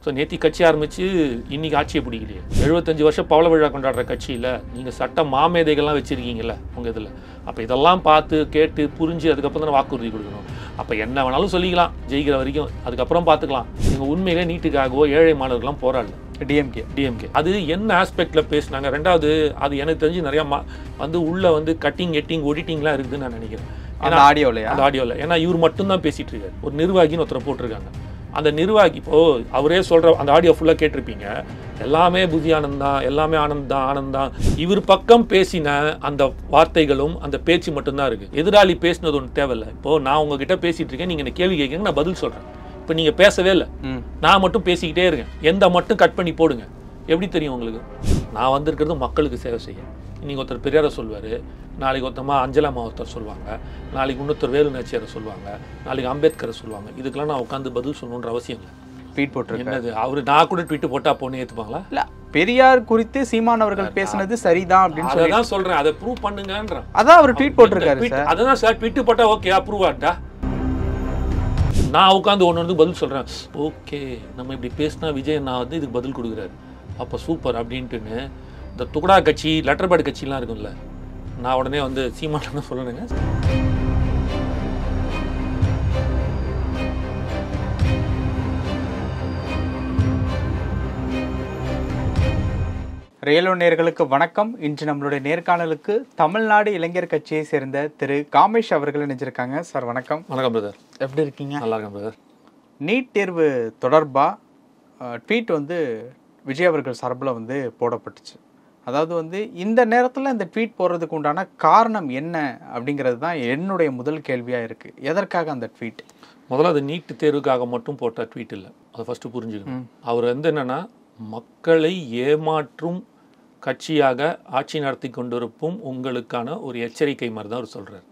So நேற்று கட்சி ஆரம்பித்து இன்றைக்கி ஆட்சியை பிடிக்கலையே. 75 வருஷம் பவள விழா கொண்டாடுற கட்சியில் நீங்கள் சட்ட மாமேதைகள்லாம் வச்சுருக்கீங்கள உங்கள் இதில். அப்போ இதெல்லாம் பார்த்து கேட்டு புரிஞ்சு அதுக்கப்புறம் தானே வாக்குறுதி கொடுக்கணும். அப்போ என்ன வேணாலும் சொல்லிக்கலாம் ஜெயிக்கிற வரைக்கும், அதுக்கப்புறம் பார்த்துக்கலாம். நீங்கள் உண்மையிலே நீட்டுக்காகவோ ஏழை மாணவர்கள்லாம் போராடல. டிஎம்கே அது என்ன ஆஸ்பெக்டில் பேசினாங்க. ரெண்டாவது அது எனக்கு தெரிஞ்சு நிறையா வந்து உள்ளே வந்து கட்டிங் ஒடிட்டிங்லாம் இருக்குதுன்னு நான் நினைக்கிறேன். அந்த ஆடியோவில் ஏன்னா இவர் மட்டும்தான் பேசிகிட்டு இருக்காரு. ஒரு நிர்வாகின்னு ஒருத்தரை போட்டிருக்காங்க. அந்த நிர்வாகி இப்போது அவரே சொல்கிற அந்த ஆடியோ ஃபுல்லாக கேட்டிருப்பீங்க. எல்லாமே புதி ஆனந்தான், எல்லாமே ஆனந்தான். இவர் பக்கம் பேசின அந்த வார்த்தைகளும் அந்த பேச்சு மட்டும்தான் இருக்குது. எதிராளி பேசினது ஒன்று தேவையில்லை. இப்போது நான் உங்ககிட்ட பேசிகிட்டு இருக்கேன், நீங்கள் என்ன கேள்வி கேட்குறீங்க, நான் பதில் சொல்கிறேன். இப்போ நீங்கள் பேசவே இல்லை, நான் மட்டும் பேசிக்கிட்டே இருக்கேன். எந்த மட்டும் கட் பண்ணி போடுங்க. எப்படி தெரியும் உங்களுக்கு? நான் வந்திருக்கிறது மக்களுக்கு சேவை செய்ய. இன்றைக்கி ஒருத்தர் பெரியாரை சொல்வார், நாளைக்கு ஒருத்தமா அஞ்சலா ஒருத்தர் சொல்லுவாங்க, நாளைக்கு இன்னொருத்தர் வேலு நாச்சியாரை சொல்லுவாங்க, நாளைக்கு அம்பேத்கரை சொல்லுவாங்க. இதுக்கெல்லாம் நான் உட்காந்து பதில் சொல்லணுன்ற அவசியம் இல்லை. ட்வீட் போட்டிருக்கேன். என்னது அவர் நான் கூட ட்வீட் போட்டால் பொண்ணு ஏற்றுப்பாங்களா? இல்லை, பெரியார் குறித்து சீமான் அவர்கள் பேசுனது சரிதான் அப்படின்னு சொல்லி தான் சொல்கிறேன். அதை ப்ரூவ் பண்ணுங்கன்றான். அதான் அவர் ட்வீட் போட்டிருக்காரு. அதுதான் சார் ட்வீட் போட்டால் ஓகே அப்ரூவ் ஆட்டா. நான் உட்காந்து ஒன்று பதில் சொல்கிறேன். ஓகே நம்ம இப்படி பேசினா விஜய் நான் வந்து இதுக்கு பதில் கொடுக்குறாரு, அப்போ சூப்பர் அப்படின்ட்டுன்னு. இந்த துகுடா கட்சி லெட்டர் பேட் கட்சிலாம் இருக்கும்ல, நான் உடனே வந்து சீமான் சொல்லணுங்க. ரியலோ நேயர்களுக்கு வணக்கம். இன்று நம்மளுடைய நேர்காணலுக்கு தமிழ்நாடு இளைஞர் கட்சியை சேர்ந்த திரு காமேஷ் அவர்கள் இணைஞ்சிருக்காங்க. சார் வணக்கம். வணக்கம் பிரதர், எப்படி இருக்கீங்க? நல்லா இருக்கேன் பிரதர். நீட் தேர்வு தொடர்பாக ட்வீட் வந்து விஜய் அவர்கள் சார்பில் வந்து போடப்பட்டுச்சு. அதாவது வந்து இந்த நேரத்தில் இந்த ட்வீட் போடுறதுக்கு உண்டான காரணம் என்ன அப்படிங்கிறது தான் என்னுடைய முதல் கேள்வியாக இருக்குது. எதற்காக அந்த ட்வீட்? முதல்ல அது நீட் தேர்வுக்காக மட்டும் போட்ட ட்வீட் இல்லை, அதை ஃபஸ்ட்டு புரிஞ்சுக்கணும். அவர் வந்து என்னென்னா மக்களை ஏமாற்றும் கட்சியாக ஆட்சி நடத்தி கொண்டிருப்பும் உங்களுக்கான ஒரு எச்சரிக்கை மாதிரி தான் அவர் சொல்கிறார்.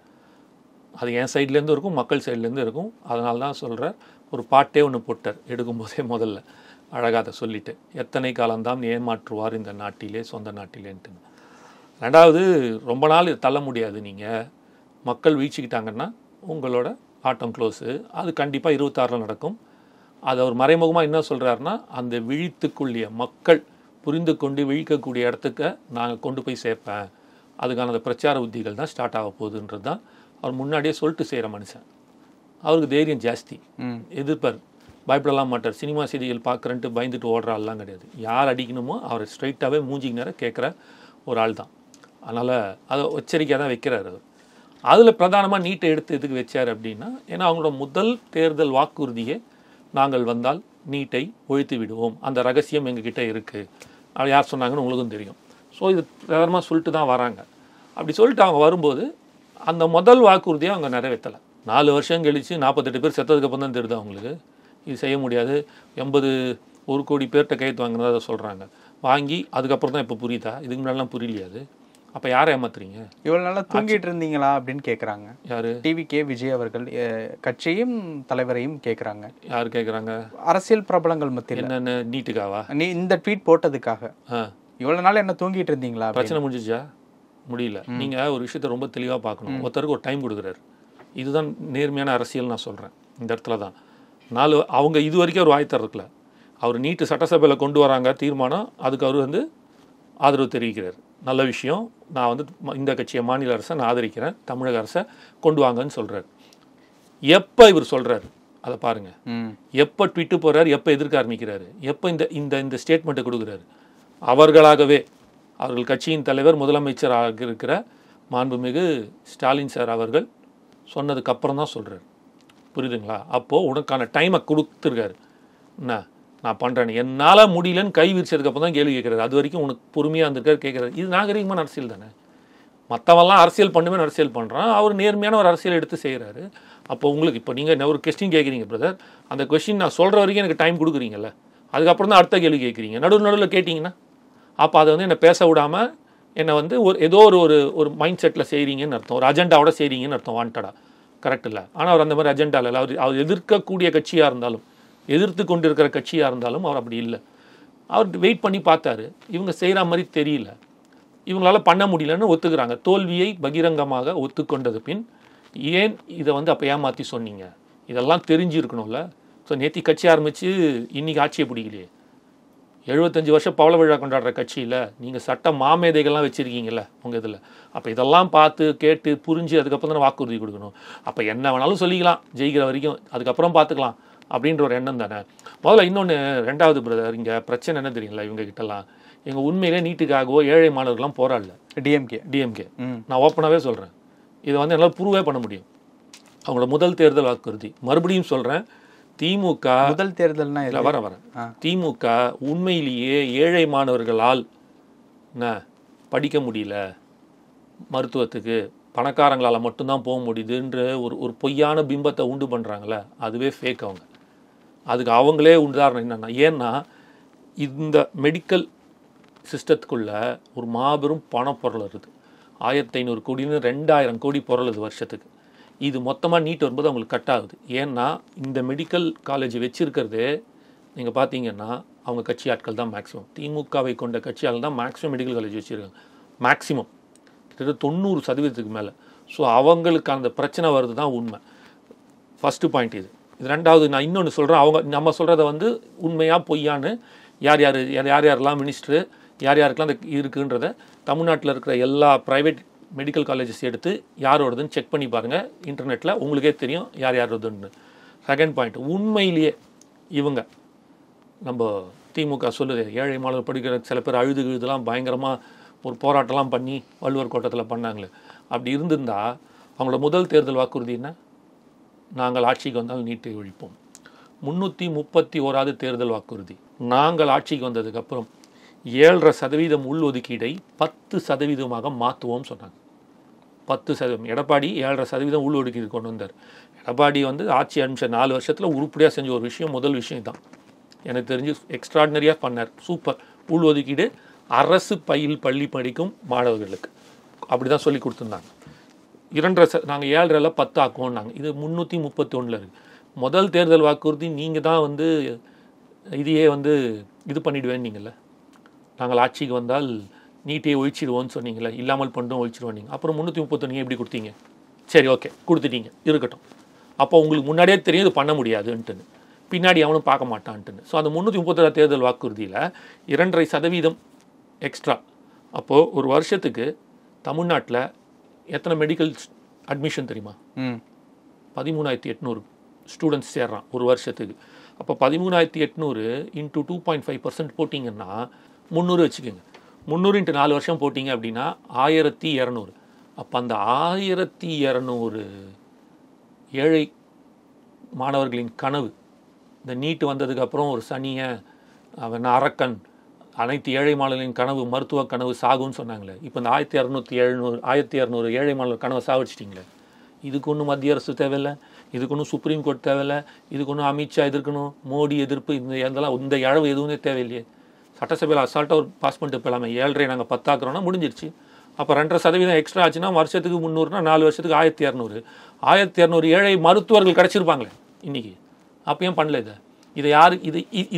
அது என் சைட்லேருந்து இருக்கும், மக்கள் சைட்லேருந்து இருக்கும். அதனால தான் சொல்கிறார். ஒரு பாட்டே ஒன்று போட்டார் எடுக்கும்போதே முதல்ல, அழகாக அதை சொல்லிட்டு, எத்தனை காலம்தான் ஏமாற்றுவார் இந்த நாட்டிலே சொந்த நாட்டிலேன்ட்டு. ரெண்டாவது, ரொம்ப நாள் தள்ள முடியாது. நீங்கள் மக்கள் வீழ்ச்சிக்கிட்டாங்கன்னா உங்களோட ஆட்டம் க்ளோஸு. அது கண்டிப்பாக 26 நடக்கும். அது அவர் மறைமுகமாக என்ன சொல்கிறாருன்னா, அந்த விழித்துக்குள்ளிய மக்கள் புரிந்து கொண்டு விழிக்கக்கூடிய இடத்துக்கு நாங்கள் கொண்டு போய் சேர்ப்பேன். அதுக்கான அந்த பிரச்சார உத்திகள் தான் ஸ்டார்ட் ஆக போகுதுன்றது தான் அவர் முன்னாடியே சொல்லிட்டு செய்கிற மனுஷன். அவருக்கு தைரியம் ஜாஸ்தி, எதிர்ப்பார், பயப்படலாம் மாட்டார். சினிமா செய்திகள் பார்க்குறன்ட்டு பயந்துட்டு ஓடுறாள்லாம் கிடையாது. யார் அடிக்கணுமோ அவரை ஸ்ட்ரைட்டாகவே மூஞ்சிக்கு நேரம் கேட்குற ஒரு ஆள் தான். அதனால் அதை எச்சரிக்கையாக தான் வைக்கிறார் அவர். அதில் பிரதானமாக நீட்டை எடுத்து எதுக்கு வச்சார் அப்படின்னா, ஏன்னா அவங்களோட முதல் தேர்தல் வாக்குறுதியே நாங்கள் வந்தால் நீட்டை ஒழித்து விடுவோம், அந்த ரகசியம் எங்ககிட்ட இருக்குது. அது யார் சொன்னாங்கன்னு உங்களுக்கும் தெரியும். ஸோ இது பிரதானமாக சொல்லிட்டு தான் வராங்க. அப்படி சொல்லிட்டு அவங்க வரும்போது அந்த முதல் வாக்குறுதியை அவங்க நிறைவேற்றலை. 4 வருஷம் கழித்து 48 பேர் செத்ததுக்கப்புறம் தான் தெரியுது அவங்களுக்கு இது செய்ய முடியாது. 1 கோடி பேர்கிட்ட கையெழுத்து வாங்கினதாக சொல்கிறாங்க. வாங்கி அதுக்கப்புறம் தான் இப்போ புரியுதா? இதுக்கு முன்னாடிலாம் புரியலையாது. அப்போ யாரை ஏமாத்துறீங்க? இவ்வளோ நாளாக தூங்கிட்டு இருந்தீங்களா அப்படின்னு கேட்குறாங்க. யார்? டிவிகே விஜய் அவர்கள் கட்சியும் தலைவரையும் கேட்குறாங்க. யார் கேட்குறாங்க? அரசியல் பிரபலங்கள் மத்தியில். என்னென்ன நீட்டுக்காவா? நீ இந்த ட்வீட் போட்டதுக்காக இவ்வளோ நாள் என்ன தூங்கிட்டு இருந்தீங்களா? பிரச்சனை முடிஞ்சிச்சா? முடியல. நீங்கள் ஒரு விஷயத்த ரொம்ப தெளிவாக பார்க்கணும். ஒருத்தருக்கு ஒரு டைம் கொடுக்குறாரு. இதுதான் நேர்மையான அரசியல் நான் சொல்கிறேன். இந்த இடத்துல தான் அவங்க இது வரைக்கும் அவர் வாய் தரதுல அவர் நீட்டு சட்டசபையில் கொண்டு வராங்க தீர்மானம், அதுக்கு அவர் வந்து ஆதரவு தெரிவிக்கிறார். நல்ல விஷயம், நான் வந்து இந்த கட்சியை மாநில அரசை நான் ஆதரிக்கிறேன், தமிழக அரசை கொண்டு வாங்கன்னு சொல்கிறார். எப்போ இவர் சொல்கிறார் அதை பாருங்கள். எப்போ ட்விட்டு போகிறார், எப்போ எதிர்க்க ஆரம்பிக்கிறாரு, எப்போ இந்த இந்த இந்த ஸ்டேட்மெண்ட்டை கொடுக்குறாரு. அவர்கள் கட்சியின் தலைவர் முதலமைச்சராக இருக்கிற மாண்புமிகு ஸ்டாலின் சார் அவர்கள் சொன்னதுக்கப்புறம் தான் சொல்கிறார். புரியுதுங்களா? அப்போது உனக்கான டைமை கொடுத்துருக்காரு. என்ன நான் பண்ணுறேன்னு, என்னால் முடியலன்னு கை விரிச்சதுக்கப்புறம் தான் கேள்வி கேட்குறாரு. அது வரைக்கும் உனக்கு பொறுமையாக இருந்திருக்காரு, கேட்குறாரு. இது நாகரிகமான அரசியல் தானே. மற்றவெல்லாம் அரசியல் பண்ணுவேன் அரசியல் பண்ணுறான், அவர் நேர்மையான ஒரு அரசியல் எடுத்து செய்கிறாரு. அப்போ உங்களுக்கு இப்போ நீங்கள் ஒரு கொஸ்டின் கேட்குறீங்க பிரதர், அந்த கொஸ்டின் நான் சொல்கிற வரைக்கும் எனக்கு டைம் கொடுக்குறீங்கல்ல, அதுக்கப்புறம் தான் அடுத்த கேள்வி கேட்குறீங்க. நடுவில் கேட்டிங்கன்னா அப்போ அதை வந்து என்னை பேச விடாமல் என்னை வந்து ஏதோ ஒரு மைண்ட் செட்டில் செய்கிறீங்கன்னு அர்த்தம், ஒரு அஜெண்டாவோட செய்கிறீங்கன்னு அர்த்தம். வாண்டடா கரெக்ட் இல்லை. ஆனால் அவர் அந்த மாதிரி அஜெண்டா இல்லை. அவர் எதிர்க்கக்கூடிய கட்சியாக இருந்தாலும், எதிர்த்து கொண்டிருக்கிற கட்சியாக இருந்தாலும் அவர் அப்படி இல்லை. அவர் வெயிட் பண்ணி பார்த்தாரு, இவங்க செய்கிற மாதிரி தெரியல, இவங்களால பண்ண முடியலன்னு ஒத்துக்கிறாங்க. தோல்வியை பகிரங்கமாக ஒத்துக்கொண்டது பின் ஏன் இதை வந்து அப்போ ஏமாற்றி சொன்னீங்க? இதெல்லாம் தெரிஞ்சிருக்கணும்ல. ஸோ நேற்று கட்சி ஆரம்பித்து இன்றைக்கி ஆட்சியை பிடிக்கலையே. 75 வருஷம் பவள விழா கொண்டாடுற கட்சியில் நீங்கள் சட்ட மாமேதைகள்லாம் வச்சுருக்கீங்களே உங்கள் இதில். அப்போ இதெல்லாம் பார்த்து கேட்டு புரிஞ்சு அதுக்கப்புறம் தானே வாக்குறுதி கொடுக்கணும். அப்போ என்ன வேணாலும் சொல்லிக்கலாம் ஜெயிக்கிற வரைக்கும், அதுக்கப்புறம் பார்த்துக்கலாம் அப்படின்ற ஒரு எண்ணம் தானே. முதல்ல இன்னொன்று, ரெண்டாவது பிரதர், இங்கே பிரச்சனை என்ன தெரியுங்களா இவங்க கிட்டலாம், எங்கள் உண்மையிலே நீட்டுக்காகவோ ஏழை மாணவர்கள்லாம் போராடல. டிஎம்கே நான் ஓப்பனாகவே சொல்கிறேன், இதை வந்து என்னால் ப்ரூவே பண்ண முடியும். அவங்களோட முதல் தேர்தல் வாக்குறுதி, மறுபடியும் சொல்கிறேன், திமுக முதல் தேர்தல்னா இல்லை வரேன் திமுக உண்மையிலேயே ஏழை மாணவர்களால் என்ன படிக்க முடியல, மருத்துவத்துக்கு பணக்காரங்களால் மட்டும்தான் போக முடியுதுன்ற ஒரு பொய்யான பிம்பத்தை உண்டு பண்ணுறாங்களே, அதுவே ஃபேக். அதுக்கு அவங்களே உதாரணம் என்னென்னா, ஏன்னா இந்த மெடிக்கல் சிஸ்டத்துக்குள்ள ஒரு மாபெரும் பணப்பொருள் இருக்குது. 1500 கோடின்னு 2000 கோடி பொருளுது வருஷத்துக்கு. இது மொத்தமாக நீட் வரும்போது அவங்களுக்கு கட் ஆகுது. ஏன்னா இந்த மெடிக்கல் காலேஜ் வச்சுருக்கிறதே நீங்கள் பார்த்தீங்கன்னா அவங்க கட்சி ஆட்கள் தான் மேக்ஸிமம். திமுகவை கொண்ட கட்சி ஆட்கள் தான் மேக்ஸிமம் மெடிக்கல் காலேஜ் வச்சுருக்காங்க, மேக்ஸிமம் கிட்டத்தட்ட 90% மேலே. ஸோ அவங்களுக்கு அந்த பிரச்சனை வருது தான் உண்மை. ஃபஸ்ட்டு பாயிண்ட் இது. ரெண்டாவது, நான் இன்னொன்று சொல்கிறேன், அவங்க நம்ம சொல்கிறத வந்து உண்மையாக பொய்யான்னு யார் யாரெல்லாம் மினிஸ்டரு யார் யாருக்கெல்லாம் அந்த இருக்குன்றத தமிழ்நாட்டில் இருக்கிற எல்லா ப்ரைவேட் மெடிக்கல் காலேஜஸ் எடுத்து யாரோடதுன்னு செக் பண்ணி பாருங்கள் இன்டர்நெட்டில், உங்களுக்கே தெரியும் யார் யாரோதுன்னு. செகண்ட் பாயிண்ட், உண்மையிலேயே இவங்க நம்ம திமுக சொல்லுது ஏழை மாணவர் படிக்கிற சில பேர் அழுதுலாம் பயங்கரமாக ஒரு போராட்டம்லாம் பண்ணி வள்ளுவர் கோட்டத்தில் பண்ணாங்களே, அப்படி இருந்திருந்தால் அவங்களோட முதல் தேர்தல் வாக்குறுதி என்ன, நாங்கள் ஆட்சிக்கு வந்தால் நீட்டை ஒழிப்போம். 331வது தேர்தல் வாக்குறுதி, நாங்கள் ஆட்சிக்கு வந்ததுக்கப்புறம் 7.5% உள்ஒதுக்கீடை 10% மாற்றுவோம் சொன்னாங்க. 10%. எடப்பாடி 7.5% உள்ஒதுக்கீடு கொண்டு வந்தார். எடப்பாடி வந்து ஆட்சி அமைச்ச 4 வருஷத்தில் உருப்படியாக செஞ்ச ஒரு விஷயம், முதல் விஷயம் தான் எனக்கு தெரிஞ்சு எக்ஸ்ட்ராடினரியாக பண்ணார். சூப்பர். உள்ஒதுக்கீடு அரசு பள்ளி படிக்கும் மாணவர்களுக்கு அப்படி தான் சொல்லி கொடுத்துருந்தாங்க. 2.5 நாங்கள் 7.5 10 ஆக்குவோம்னாங்க. இது 331 இருக்குது. முதல் தேர்தல் வாக்குறுதி நீங்கள் தான் வந்து இதையே வந்து இது பண்ணிவிடுவேன் நீங்கள, நாங்கள் ஆட்சிக்கு வந்தால் நீட்டே ஒழிச்சிடுவோன்னு சொன்னீங்களே, இல்லாமல் பண்ணுறோம் ஒழிச்சிடுவோம் நீங்கள். அப்புறம் 331 எப்படி கொடுத்தீங்க? சரி ஓகே கொடுத்துட்டீங்க, இருக்கட்டும். அப்போ உங்களுக்கு முன்னாடியே தெரியும் இது பண்ண முடியாதுன்ட்டுன்னு, பின்னாடி அவனும் பார்க்க மாட்டான்ட்டுன்னு. ஸோ அந்த 331 தேர்தல் வாக்குறுதியில் 2.5% எக்ஸ்ட்ரா. அப்போது ஒரு வருஷத்துக்கு தமிழ்நாட்டில் எத்தனை மெடிக்கல் அட்மிஷன் தெரியுமா? 13,800 ஸ்டூடெண்ட்ஸ் சேர்றான் ஒரு வருஷத்துக்கு. அப்போ 13,800 இன்ட்டு 2.5% போட்டிங்கன்னா 300 வச்சுக்கோங்க. 300 × 4 வருஷம் போட்டிங்க அப்படின்னா 1,200. அப்போ அந்த 1,200 ஏழை மாணவர்களின் கனவு, இந்த நீட்டு வந்ததுக்கப்புறம் ஒரு சனியை அவன் அரக்கன், அனைத்து ஏழை மாணவர்களின் கனவு, மருத்துவ கனவு சாகுன்னு சொன்னாங்களே, இப்போ இந்த 1,200 ஏழை மாணவர் கனவை சாவடிச்சிட்டிங்களே. இதுக்கு ஒன்றும் மத்திய அரசு தேவையில்லை, இதுக்கு ஒன்றும் சுப்ரீம் கோர்ட் தேவையில்லை, இதுக்கு ஒன்றும் அமித்ஷா எதிர்க்கணும், மோடி எதிர்ப்பு, இந்த இழவு எதுவுமே தேவையில்லையே. சட்டசபையில் அசால்ட்டாக ஒரு பாஸ் பண்ணிட்டு போகலாமே. 7.5 நாங்கள் 10 ஆக்குறோன்னா முடிஞ்சிருச்சு. அப்போ 2.5% எக்ஸ்ட்ரா ஆச்சுன்னா வருஷத்துக்கு 300னா 4 வருஷத்துக்கு 1,200 ஏழை மருத்துவர்கள் கிடச்சிருப்பாங்களே இன்றைக்கி. அப்போ ஏன் பண்ணல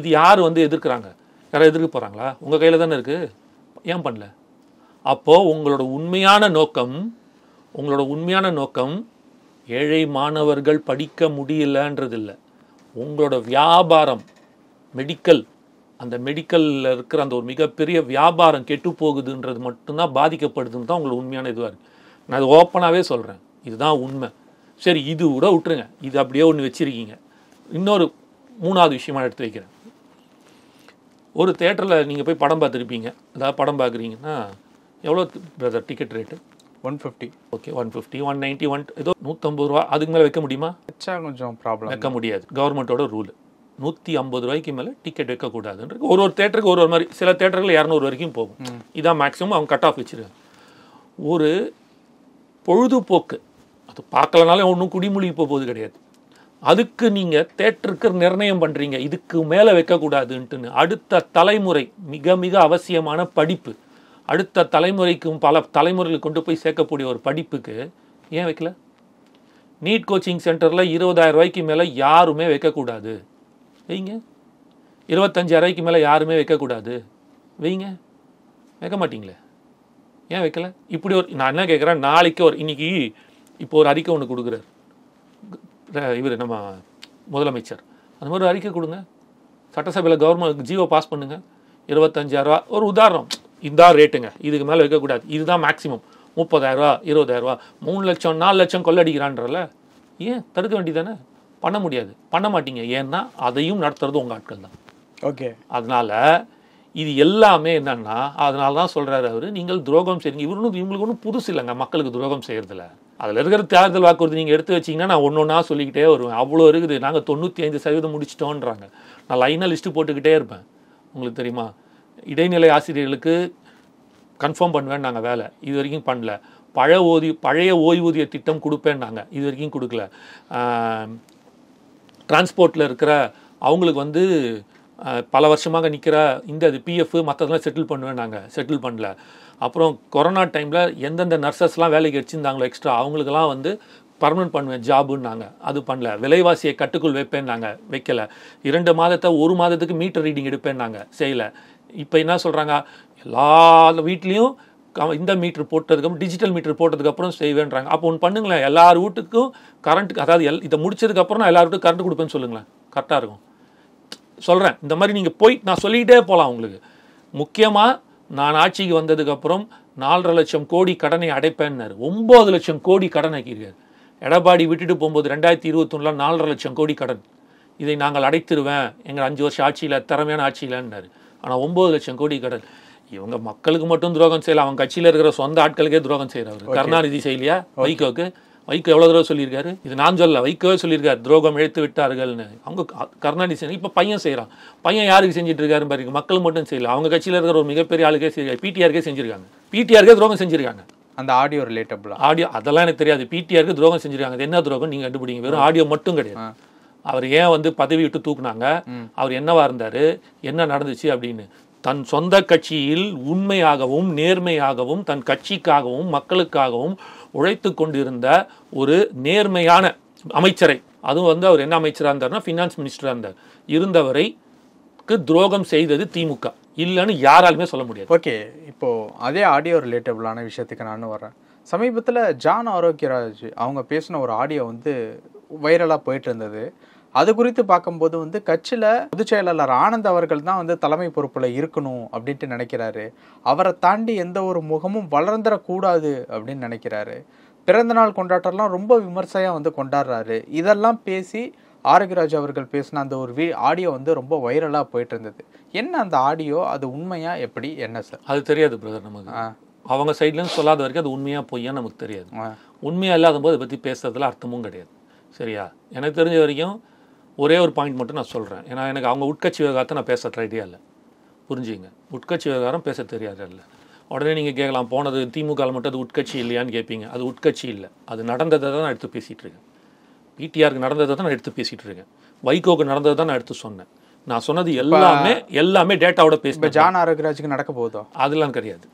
இது யார் வந்து எதிர்க்கிறாங்க? யாராவது எதிர்க்க போகிறாங்களா? உங்கள் கையில் தானே இருக்குது, ஏன் பண்ணல? அப்போது உங்களோட உண்மையான நோக்கம் ஏழை மாணவர்கள் படிக்க முடியலன்றது இல்லை. உங்களோட வியாபாரம் அந்த மெடிக்கலில் இருக்கிற அந்த ஒரு மிகப்பெரிய வியாபாரம் கெட்டு போகுதுன்றது மட்டும்தான் பாதிக்கப்படுதுன்னு தான் உங்களுக்கு உண்மையான இதுவாக இருக்குது. நான் அது ஓப்பனாகவே சொல்கிறேன், இதுதான் உண்மை. சரி, இது கூட விட்டுருங்க, இது அப்படியே ஒன்று வச்சுருக்கீங்க. இன்னொரு 3வது விஷயமாக எடுத்து வைக்கிறேன். ஒரு தேட்டரில் நீங்கள் போய் படம் பார்த்துருப்பீங்க, அதாவது படம் பார்க்குறீங்கன்னா எவ்வளோ பிரதர் டிக்கெட் ரேட்டு? 150. ஓகே, 150, 190, ஏதோ 150 ரூபா. அதுக்கு மேலே வைக்க முடியுமா? வச்சா கொஞ்சம் ப்ராப்ளம். வைக்க முடியாது, கவர்மெண்ட்டோட ரூல். 150 ரூபாய்க்கு மேலே டிக்கெட் வைக்கக்கூடாதுன்றது. ஒரு தேட்டருக்கு ஒரு மாதிரி, சில தேட்டர்கள் 200 வரைக்கும் போகும். இதான் மேக்ஸிமம் அவங்க கட் ஆஃப் வச்சுருக்காங்க. ஒரு பொழுதுபோக்கு, அது பார்க்கலனாலும் ஒன்றும் குடிமொழி போகுது கிடையாது. அதுக்கு நீங்கள் தேட்டருக்கு நிர்ணயம் பண்ணுறீங்க இதுக்கு மேலே வைக்கக்கூடாதுன்ட்டுன்னு. அடுத்த தலைமுறை மிக மிக அவசியமான படிப்பு, அடுத்த தலைமுறைக்கும் பல தலைமுறைகளுக்கு கொண்டு போய் சேர்க்கக்கூடிய ஒரு படிப்புக்கு ஏன் வைக்கல? நீட் கோச்சிங் சென்டரில் 20,000 ரூபாய்க்கு மேலே யாருமே வைக்கக்கூடாது, வைங்க. 25,000 ரூபாய்க்கு மேலே யாருமே வைக்கக்கூடாது, வைங்க. வைக்க மாட்டிங்களே, ஏன் வைக்கல? இப்படி நான் என்ன கேட்குறேன், நாளைக்கு இன்னைக்கு இப்போ ஒரு அறிக்கை ஒன்று கொடுக்குறாரு இவர் நம்ம முதலமைச்சர். அந்த மாதிரி அறிக்கை கொடுங்க. சட்டசபையில் கவர்மெண்ட் ஜியோ பாஸ் பண்ணுங்க. 25,000 ஒரு உதாரணம், இந்த ரேட்டுங்க, இதுக்கு மேலே வைக்கக்கூடாது, இதுதான் மேக்ஸிமம், 30,000, 20,000, 3 லட்சம் 4 லட்சம் கொள்ளடிக்கிறான்றல, ஏன் தடுக்க வேண்டியதானே? பண்ண முடியாது, பண்ண மாட்டீங்க. ஏன்னா அதையும் நடத்துறது உங்கள் ஆட்கள் தான். ஓகே, அதனால இது எல்லாமே என்னன்னா, அதனால தான் சொல்கிறாரு அவர், நீங்கள் துரோகம் செய்யுங்க. இவங்களுக்கு ஒன்றும் புதுசு இல்லைங்க மக்களுக்கு துரோகம் செய்கிறதுல. அதில் இருக்கிற தேர்தல் வாக்குறுதி நீங்கள் எடுத்து வச்சிங்கன்னா நான் ஒன்று ஒன்றா சொல்லிக்கிட்டே வருவேன். அவ்வளோ இருக்குது. நாங்கள் 95% முடிச்சிட்டோன்றாங்க. நான் லைனாக லிஸ்ட்டு போட்டுக்கிட்டே இருப்பேன். உங்களுக்கு தெரியுமா, இடைநிலை ஆசிரியர்களுக்கு கன்ஃபார்ம் பண்ணுவேன் நாங்கள் வேலை, இது வரைக்கும் பண்ணல. பழைய ஓய்வூதிய திட்டம் கொடுப்பேன்னாங்க, இது வரைக்கும் கொடுக்கல. டிரான்ஸ்போர்ட்டில் இருக்கிற அவங்களுக்கு வந்து பல வருஷமாக நிற்கிற இந்த பிஎஃப் மற்றதெல்லாம் செட்டில் பண்ணுவேன் நாங்கள், செட்டில் பண்ணல. அப்புறம் கொரோனா டைமில் எந்தெந்த நர்சஸ்லாம் வேலைக்கு வச்சுருந்தாங்களோ எக்ஸ்ட்ரா அவங்களுக்கெல்லாம் வந்து பர்மனெண்ட் பண்ணுவேன் ஜாபுன்னாங்க, அது பண்ணல. விலைவாசியை கட்டுக்குள் வைப்பேன் நாங்கள், வைக்கலை. 2 மாதத்தை 1 மாதத்துக்கு மீட்டர் ரீடிங் எடுப்பேன் நாங்கள், செய்யலை. இப்போ என்ன சொல்கிறாங்க, எல்லா வீட்லேயும் இந்த மீட்ரு போட்டதுக்கப்புறம் டிஜிட்டல் மீட்ரு போட்டதுக்கப்புறம் செய்வேன்றாங்க. அப்போ ஒன்று பண்ணுங்களேன், எல்லார் வீட்டுக்கும் கரண்ட்டுக்கு, அதாவது இதை முடிச்சதுக்கப்புறம் நான் எல்லார் வீட்டுக்கும் கரண்ட் கொடுப்பேன்னு சொல்லுங்களேன், கரெக்டாக இருக்கும். சொல்கிறேன், இந்த மாதிரி நீங்கள் போய் நான் சொல்லிக்கிட்டே போகலாம் உங்களுக்கு. முக்கியமாக நான் ஆட்சிக்கு வந்ததுக்கப்புறம் 4.5 லட்சம் கோடி கடனை அடைப்பேன்னாரு. 9 லட்சம் கோடி கடன் ஆக்கியிருக்காரு. எடப்பாடி விட்டுட்டு போகும்போது 2021 4.5 லட்சம் கோடி கடன், இதை நாங்கள் அடைத்திருவேன் எங்கள் 5 வருஷம் ஆட்சியில், திறமையான ஆட்சியிலன்னாரு. ஆனால் 9 லட்சம் கோடி கடன். இவங்க மக்களுக்கு மட்டும் துரோகம் செய்யல, அவங்க கட்சியில் இருக்கிற சொந்த ஆட்களுக்கே துரோகம் செய்கிறாரு. கருணாநிதி செய்யலையா? வைகோக்கு எவ்வளோ தடவை சொல்லியிருக்காரு, இது நான் சொல்ல, வைகோவே சொல்லியிருக்காரு, துரோகம் இழைத்து விட்டார்கள்னு. அவங்க கருணாநிதி செய்யணும். இப்போ பையன் செய்கிறான். பையன் யாருக்கு செஞ்சுட்டு இருக்காரு பாருங்க, மக்கள் மட்டும் செய்யல, அவங்க கட்சியில் இருக்கிற ஒரு மிகப்பெரிய ஆளுக்கே செய்ய, பிடிஆருக்கே செஞ்சுருக்காங்க. பிடிஆருக்கே துரோகம் செஞ்சுருக்காங்க. அந்த ஆடியோ ரிலேட்டபிள் ஆடியோ அதெல்லாம் எனக்கு தெரியாது. பிடிஆருக்கு துரோகம் செஞ்சுருக்காங்க. அது என்ன துரோகம் நீங்கள் கண்டுபிடிங்க. வெறும் ஆடியோ மட்டும் கிடையாது. அவர் ஏன் வந்து பதவி விட்டு தூக்குனாங்க, அவர் என்னவா இருந்தார், என்ன நடந்துச்சு அப்படின்னு. தன் சொந்த கட்சியில் உண்மையாகவும் நேர்மையாகவும் தன் கட்சிக்காகவும் மக்களுக்காகவும் உழைத்து கொண்டிருந்த ஒரு நேர்மையான அமைச்சரை, அதுவும் வந்து அவர் என்ன அமைச்சராக இருந்தார்னா ஃபினான்ஸ் மினிஸ்டராக இருந்தார், இருந்தவரைக்கு துரோகம் செய்தது திமுக இல்லைன்னு யாராலுமே சொல்ல முடியாது. ஓகே, இப்போது அதே ஆடியோ ரிலேட்டபிளான விஷயத்துக்கு நானும் வரேன். சமீபத்தில் ஜான் ஆரோக்கியராஜ் அவங்க பேசின ஒரு ஆடியோ வந்து வைரலாக போயிட்டு இருந்தது. அது குறித்து பார்க்கும்போது வந்து கட்சியில் பொதுச் செயலாளர் ஆனந்த் அவர்கள் தான் வந்து தலைமை பொறுப்பில் இருக்கணும் அப்படின்ட்டு நினைக்கிறாரு. அவரை தாண்டி எந்த ஒரு முகமும் வளர்ந்துடக்கூடாது அப்படின்னு நினைக்கிறாரு. பிறந்தநாள் கொண்டாட்டம்லாம் ரொம்ப விமர்சையாக வந்து கொண்டாடுறாரு. இதெல்லாம் பேசி ஆரோக்கியராஜ் அவர்கள் பேசின அந்த ஒரு ஆடியோ வந்து ரொம்ப வைரலாக போயிட்டு இருந்தது. என்ன அந்த ஆடியோ, அது உண்மையா எப்படி, என்ன சார்? அது தெரியாது பிரதர். நமக்கு அவங்க சைட்லேருந்து சொல்லாத வரைக்கும் அது உண்மையாக பொய்யா நமக்கு தெரியாது. உண்மையாக இல்லாத போது அதை பற்றி பேசுறதுல அர்த்தமும் கிடையாது. சரியா? எனக்கு தெரிஞ்ச வரைக்கும் ஒரே ஒரு பாயிண்ட் மட்டும் நான் சொல்கிறேன். ஏன்னா எனக்கு அவங்க உட்கட்சி விவகாரத்தை நான் பேச ஐடியா இல்லை. புரிஞ்சுங்க, உட்கட்சி விவகாரம் பேச தெரியாது இல்லை. உடனே நீங்கள் கேட்கலாம், போனது திமுகவில் மட்டும் அது உட்கட்சி இல்லையான்னு கேட்பீங்க. அது உட்கட்சி இல்லை, அது நடந்ததை தான் நான் எடுத்து பேசிகிட்டு இருக்கேன். பிடிஆருக்கு நடந்ததை தான் நான் எடுத்து பேசிகிட்டு இருக்கேன். வைகோக்கு நடந்ததை தான் நான் எடுத்து சொன்னேன். நான் சொன்னது எல்லாமே டேட்டாவோட பேசுகிறேன். ஜான் ஆரோக்கியராஜுக்கு நடக்க போதோ அதெல்லாம் கிடையாது.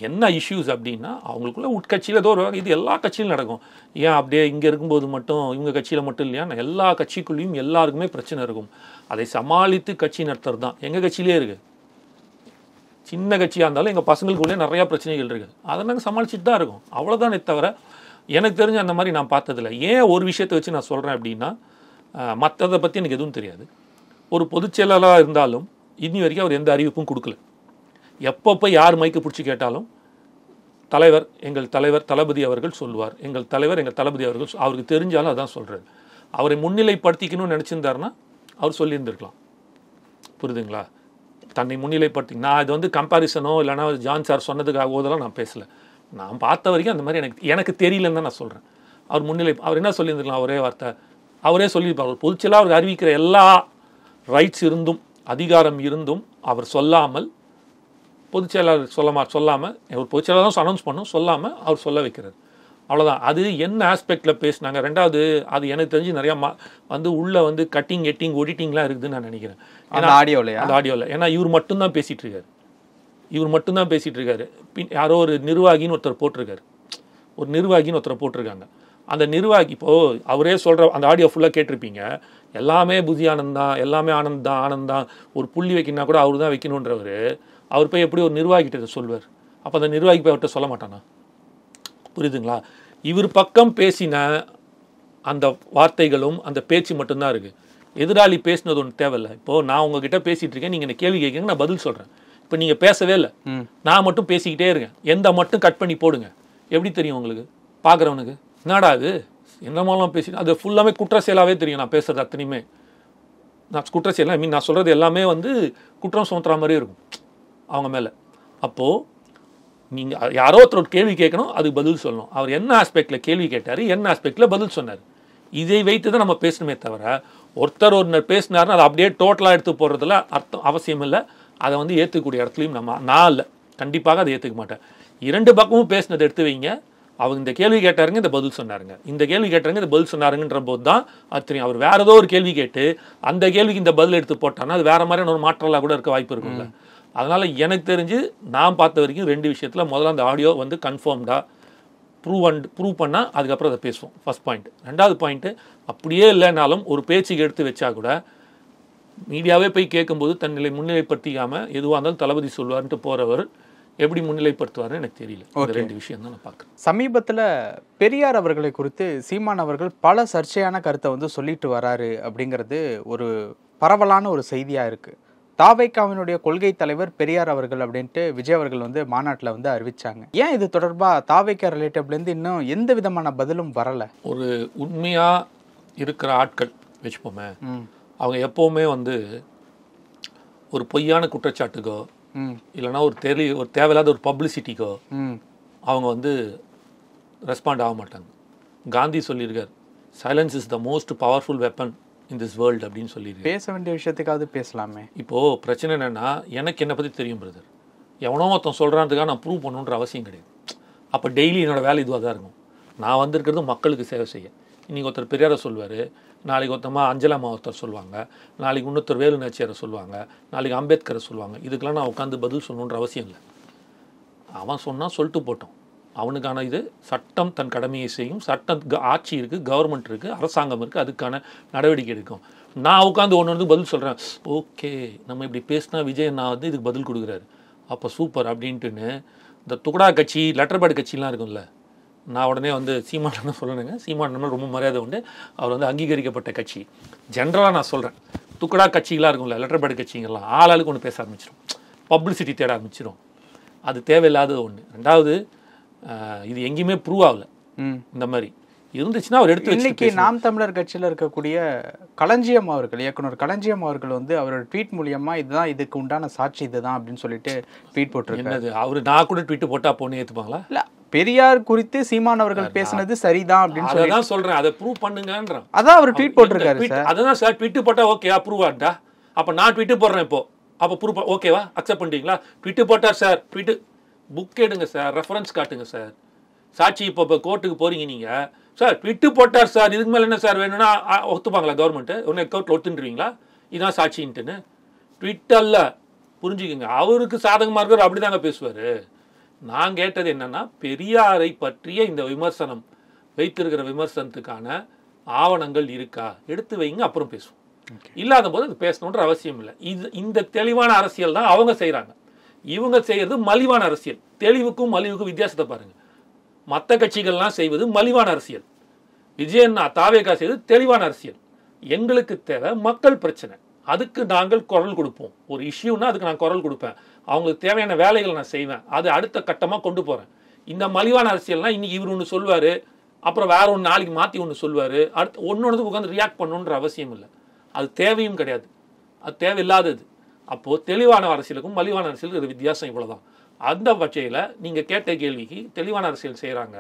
என்ன இஷ்யூஸ் அப்படின்னா, அவங்களுக்குள்ள உட்கட்சியில் ஏதோ ஒரு, இது எல்லா கட்சியிலும் நடக்கும். ஏன் அப்படியே இங்கே இருக்கும்போது மட்டும் இவங்க கட்சியில் மட்டும் இல்லையா, எல்லா கட்சிக்குள்ளேயும் எல்லாருக்குமே பிரச்சனை இருக்கும். அதை சமாளித்து கட்சி நடத்துறது தான் எங்கள் கட்சியிலே இருக்குது. சின்ன கட்சியாக இருந்தாலும் எங்கள் பசங்களுக்குள்ளே நிறையா பிரச்சனைகள் இருக்குது. அதை நாங்கள் சமாளிச்சுட்டு தான் இருக்கோம். அவ்வளோதானே தவிர எனக்கு தெரிஞ்ச அந்த மாதிரி நான் பார்த்ததில்ல. ஏன் ஒரு விஷயத்தை வச்சு நான் சொல்கிறேன் அப்படின்னா, மற்றதை பற்றி எனக்கு எதுவும் தெரியாது. ஒரு பொதுச் செயலாளராக இருந்தாலும் இன்னி வரைக்கும் அவர் எந்த அறிவிப்பும் கொடுக்கல. எப்பப்போ யார் மைக்கு பிடிச்சி கேட்டாலும் எங்கள் தலைவர் தளபதி அவர்கள் சொல்லுவார், எங்கள் தளபதி அவர்கள், அவருக்கு தெரிஞ்சாலும் அதான் சொல்கிறார். அவரை முன்னிலைப்படுத்திக்கணும்னு நினச்சிருந்தாருன்னா அவர் சொல்லியிருந்திருக்கலாம். புரியுதுங்களா? தன்னை முன்னிலைப்படுத்தி, நான் இது வந்து கம்பேரிசனோ இல்லைனா ஜான் சார் சொன்னதுக்காக இதெல்லாம் நான் பேசலை. நான் பார்த்த வரைக்கும் அந்த மாதிரி எனக்கு தெரியலன்னு தான் நான் சொல்கிறேன். அவர் என்ன சொல்லியிருந்திருக்கலாம், ஒரே வார்த்தை அவரே சொல்லியிருப்பார். ஒரு பொதுச்செயலாளர் அவருக்கு அறிவிக்கிற எல்லா ரைட்ஸ் இருந்தும் அதிகாரம் இருந்தும் அவர் சொல்லாமல், பொதுச்செயலாளர் சொல்லாமல் ஒரு பொதுச்செயலாளர் தான் அனௌன்ஸ் பண்ணும், சொல்லாமல் அவர் சொல்ல வைக்கிறார். அவ்வளோதான். அது என்ன ஆஸ்பெக்டில் பேசினாங்க. ரெண்டாவது, அது எனக்கு தெரிஞ்சு நிறையா வந்து உள்ளே வந்து கட்டிங் எடிட்டிங்லாம் இருக்குதுன்னு நான் நினைக்கிறேன். அந்த ஆடியோவில் ஏன்னா இவர் மட்டும்தான் பேசிகிட்டு இருக்காரு. யாரோ ஒரு நிர்வாகின்னு ஒருத்தர் போட்டிருக்காங்க. அந்த நிர்வாகி இப்போது அவரே சொல்கிற அந்த ஆடியோ ஃபுல்லாக கேட்டிருப்பீங்க. எல்லாமே புதி ஆனந்தான், எல்லாமே ஆனந்த் தான், ஒரு புள்ளி வைக்கணும்னா கூட அவர் தான் வைக்கணுன்றவர். அவர் போய் எப்படி ஒரு நிர்வாகிகிட்ட சொல்வார்? அப்போ அந்த நிர்வாகி போய் அவர்கிட்ட சொல்ல மாட்டானா? புரியுதுங்களா? இவர் பக்கம் பேசின அந்த வார்த்தைகளும் அந்த பேச்சு மட்டும்தான் இருக்குது. எதிராளி பேசினது ஒன்று தேவையில்லை. இப்போது நான் உங்ககிட்ட பேசிகிட்டு இருக்கேன், நீங்கள் என்ன கேள்வி கேட்குறீங்க, நான் பதில் சொல்கிறேன். இப்போ நீங்கள் பேசவே இல்லை, நான் மட்டும் பேசிக்கிட்டே இருக்கேன், எந்த மட்டும் கட் பண்ணி போடுங்க, எப்படி தெரியும் உங்களுக்கு? பார்க்குறவனுக்கு என்னடா அது என்னமாலாம் பேசி, அது ஃபுல்லாமே குற்ற செயலாகவே தெரியும். நான் பேசுகிறது அத்தனையுமே நான் குற்ற செயல், ஐ மீன் நான் சொல்கிறது எல்லாமே வந்து குற்றம் சுமத்துற மாதிரியே இருக்கும் அவங்க மேலே. அப்போது நீங்கள் யாரோ ஒருத்தர் கேள்வி கேட்கணும், அதுக்கு பதில் சொல்லணும். அவர் என்ன ஆஸ்பெக்டில் கேள்வி கேட்டார், என்ன ஆஸ்பெக்டில் பதில் சொன்னார், இதை வைத்து தான் நம்ம பேசணுமே தவிர ஒருத்தர் பேசினார்னா அதை அப்படியே டோட்டலாக எடுத்து போடுறதுல அர்த்தம் அவசியம் இல்லை. அதை வந்து ஏற்றுக்கூடிய இடத்துலையும் நான் இல்லை, கண்டிப்பாக அதை ஏற்றுக்க மாட்டேன். இரண்டு பக்கமும் பேசினதை எடுத்து வைங்க. அவங்க இந்த கேள்வி கேட்டாருங்க, இந்த பதில் சொன்னாருங்க, இந்த கேள்வி கேட்டாருங்க, இந்த பதில் சொன்னாருங்கன்ற போது தான் அது தெரியும். அவர் வேற ஏதோ ஒரு கேள்வி கேட்டு அந்த கேள்விக்கு இந்த பதில் எடுத்து போட்டான்னா அது வேற மாதிரியான ஒரு மாற்றலாக கூட இருக்க வாய்ப்பு இருக்கும்ல. அதனால் எனக்கு தெரிஞ்சு நான் பார்த்த வரைக்கும் ரெண்டு விஷயத்தில், முதல்ல அந்த ஆடியோ வந்து கன்ஃபார்ம்டாக ப்ரூவ் பண்ணால் அதுக்கப்புறம் அதை பேசுவோம், ஃபர்ஸ்ட் பாயிண்ட். ரெண்டாவது பாயிண்ட்டு, அப்படியே இல்லைனாலும் ஒரு பேச்சுக்கு எடுத்து வச்சா கூட மீடியாவே போய் கேட்கும்போது தன்னிலை முன்னிலைப்படுத்திக்காமல் எதுவாக இருந்தாலும் தளபதி சொல்வார்ன்ட்டு போகிறவர் எப்படி முன்னிலைப்படுத்துவார்னு எனக்கு தெரியல. இந்த ரெண்டு விஷயம் தான் நான் பார்க்குறேன். சமீபத்தில் பெரியார் அவர்களை குறித்து சீமான் அவர்கள் பல சர்ச்சையான கருத்தை வந்து சொல்லிட்டு வராரு அப்படிங்கிறது ஒரு பரவலான ஒரு செய்தியாக இருக்குது. தாவைக்காவினுடைய கொள்கை தலைவர் பெரியார் அவர்கள் அப்படின்ட்டு விஜய் அவர்கள் வந்து மாநாட்டில் வந்து அறிவிச்சாங்க. ஏன் இது தொடர்பாக தாவைக்கா ரிலேட்டிவ்லேருந்து இன்னும் எந்த விதமான பதிலும் வரலை? ஒரு உண்மையாக இருக்கிற ஆட்கள் வச்சுப்போமே, அவங்க எப்போவுமே வந்து ஒரு பொய்யான குற்றச்சாட்டுக்கோ இல்லைனா ஒரு தேவையில்லாத ஒரு பப்ளிசிட்டிக்கோ அவங்க வந்து ரெஸ்பாண்ட் ஆக மாட்டாங்க. காந்தி சொல்லியிருக்கார், silence is the most powerful weapon in this world அப்படின்னு சொல்லியிருக்கு. பேச வேண்டிய விஷயத்துக்காவது பேசலாமே. இப்போது பிரச்சனை என்னென்னா, எனக்கு என்னை பற்றி தெரியும் பிரதர், எவனோ ஒருத்தன் சொல்கிறான்றதுக்காக நான் ப்ரூவ் பண்ணணுன்ற அவசியம் கிடையாது. அப்போ டெய்லி என்னோடய வேலை இதுவாக தான் இருக்கும். நான் வந்திருக்கிறது மக்களுக்கு சேவை செய்ய. இன்றைக்கி ஒருத்தர் பெரியாரை சொல்வார், நாளைக்கு ஒருத்தமாக அஞ்சலம்மா ஒருத்தர் சொல்லுவாங்க, நாளைக்கு இன்னொருத்தர் வேலு நாச்சியாரை சொல்லுவாங்க, நாளைக்கு அம்பேத்கரை சொல்லுவாங்க. இதுக்கெல்லாம் நான் உட்காந்து பதில் சொல்லணுன்ற அவசியம் இல்லை. அவன் சொன்னால் சொல்லிட்டு போட்டோம், அவனுக்கான இது சட்டம் தன் கடமையை செய்யும். சட்டம் ஆட்சி இருக்குது, கவர்மெண்ட் இருக்குது, அரசாங்கம் இருக்குது, அதுக்கான நடவடிக்கை எடுக்கும். நான் உட்காந்து ஒன்று பதில் சொல்கிறேன், ஓகே நம்ம இப்படி பேசினா விஜய் நான் வந்து இதுக்கு பதில் கொடுக்குறாரு, அப்போ சூப்பர் அப்படின்ட்டுன்னு இந்த துக்கடா கட்சி லெட்டர் பேட் கட்சிலாம் இருக்கும்ல, நான் உடனே வந்து சீமான் சொல்லணுங்க, சீமான் ரொம்ப மரியாதை உண்டு, அவர் வந்து அங்கீகரிக்கப்பட்ட கட்சி. ஜென்ரலாக நான் சொல்கிறேன், துக்கடா கட்சிகளாக இருக்கும்ல, லெட்டர் பேட் கட்சிங்கெல்லாம் ஆளாளுக்கு ஒன்று பேச ஆரம்பிச்சிடும், பப்ளிசிட்டி தேட ஆரம்பிச்சிடும். அது தேவையில்லாத ஒன்று. ரெண்டாவது, இது எங்கேயுமே ப்ரூவ் ஆகலை. இந்த மாதிரி இருந்துச்சுன்னா அவர் எடுத்து இன்னைக்கு நாம் தமிழர் கட்சியில் இருக்கக்கூடிய களஞ்சியம் அவர்கள், இயக்குனர் களஞ்சியம் அவர்கள் வந்து அவரோட ட்வீட் மூலியமா இதுதான் இதுக்கு உண்டான சாட்சி இதுதான் அப்படின்னு சொல்லிட்டு ட்வீட் போட்டிருக்காரு. அவரு நான் கூட ட்வீட் போட்டா பொண்ணு ஏற்றுப்பாங்களா? இல்லை, பெரியார் குறித்து சீமான் அவர்கள் பேசினது சரிதான் அப்படின்னு சொல்லி தான் சொல்றேன், அதை ப்ரூவ் பண்ணுங்கன்றான். அதான் அவர் ட்வீட் போட்டிருக்காரு. அதான் சார் ட்வீட் போட்டா ஓகே ப்ரூவ் ஆட்டா, அப்போ நான் ட்வீட் போடுறேன் இப்போ, அப்போ ப்ரூவ் ஓகேவா, அக்செப்ட் பண்ணிட்டீங்களா? ட்வீட் போட்டார் சார், ட்வீட் புக் எடுங்க சார், ரெஃபரன்ஸ் காட்டுங்க சார், சாட்சி இப்போ கோர்ட்டுக்கு போறீங்க நீங்கள் சார், ட்விட்டு போட்டார் சார், இதுக்கு மேலே என்ன சார் வேணும்னா ஒத்துப்பாங்களா கவர்மெண்ட்டு? ஒன்று கோர்ட்டில் ஒத்துன்றீங்களா இதான் சாட்சின்ட்டுன்னு? ட்விட் அல்ல, புரிஞ்சுக்கோங்க, அவருக்கு சாதகமாக இருக்கிற அப்படி தாங்க பேசுவார். நான் கேட்டது என்னென்னா, பெரியாரை பற்றிய இந்த விமர்சனம் வைத்திருக்கிற விமர்சனத்துக்கான ஆவணங்கள் இருக்கா, எடுத்து வைங்க, அப்புறம் பேசுவோம். இல்லாத போது அது பேசணுன்ற அவசியம் இல்லை. இந்த தெளிவான அரசியல் தான் அவங்க செய்கிறாங்க. இவங்க செய்கிறது மலிவான அரசியல். தெளிவுக்கும் மலிவுக்கும் வித்தியாசத்தை பாருங்கள். மற்ற கட்சிகள்லாம் செய்வது மலிவான அரசியல், விஜயண்ணா தாவேகா செய்வது தெளிவான அரசியல். எங்களுக்கு தேவை மக்கள் பிரச்சனை, அதுக்கு நாங்கள் குரல் கொடுப்போம். ஒரு இஷ்யூன்னா அதுக்கு நான் குரல் கொடுப்பேன், அவங்களுக்கு தேவையான வேலைகளை நான் செய்வேன், அது அடுத்த கட்டமாக கொண்டு போகிறேன். இந்த மலிவான அரசியல்னா இன்னைக்கு இவர் ஒன்று சொல்வார், அப்புறம் வேற ஒன்று நாளைக்கு மாற்றி ஒன்று சொல்வார், அடுத்து ஒன்று உட்காந்து ரியாக்ட் பண்ணணுன்ற அவசியம் இல்லை. அது தேவையும் கிடையாது, அது தேவையில்லாதது. அப்போது தெளிவான அரசியலுக்கும் மலிவான அரசியலுக்கும் இது வித்தியாசம் இவ்வளோதான். அந்த பட்சையில் நீங்கள் கேட்ட கேள்விக்கு தெளிவான அரசியல் செய்கிறாங்க.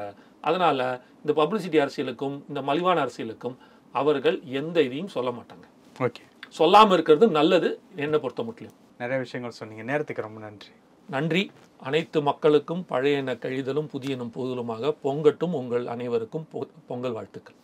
அதனால் இந்த பப்ளிசிட்டி அரசியலுக்கும் இந்த மலிவான அரசியலுக்கும் அவர்கள் எந்த இதையும் சொல்ல மாட்டாங்க. ஓகே, சொல்லாமல் இருக்கிறது நல்லது என்னை பொறுத்த மட்டும். நிறைய விஷயங்கள் சொன்னீங்க, நேரத்துக்கு ரொம்ப நன்றி. நன்றி. அனைத்து மக்களுக்கும் பழையன கழிதலும் புதியனும் புதுலுமாக பொங்கட்டும். உங்கள் அனைவருக்கும் பொங்கல் வாழ்த்துக்கள்.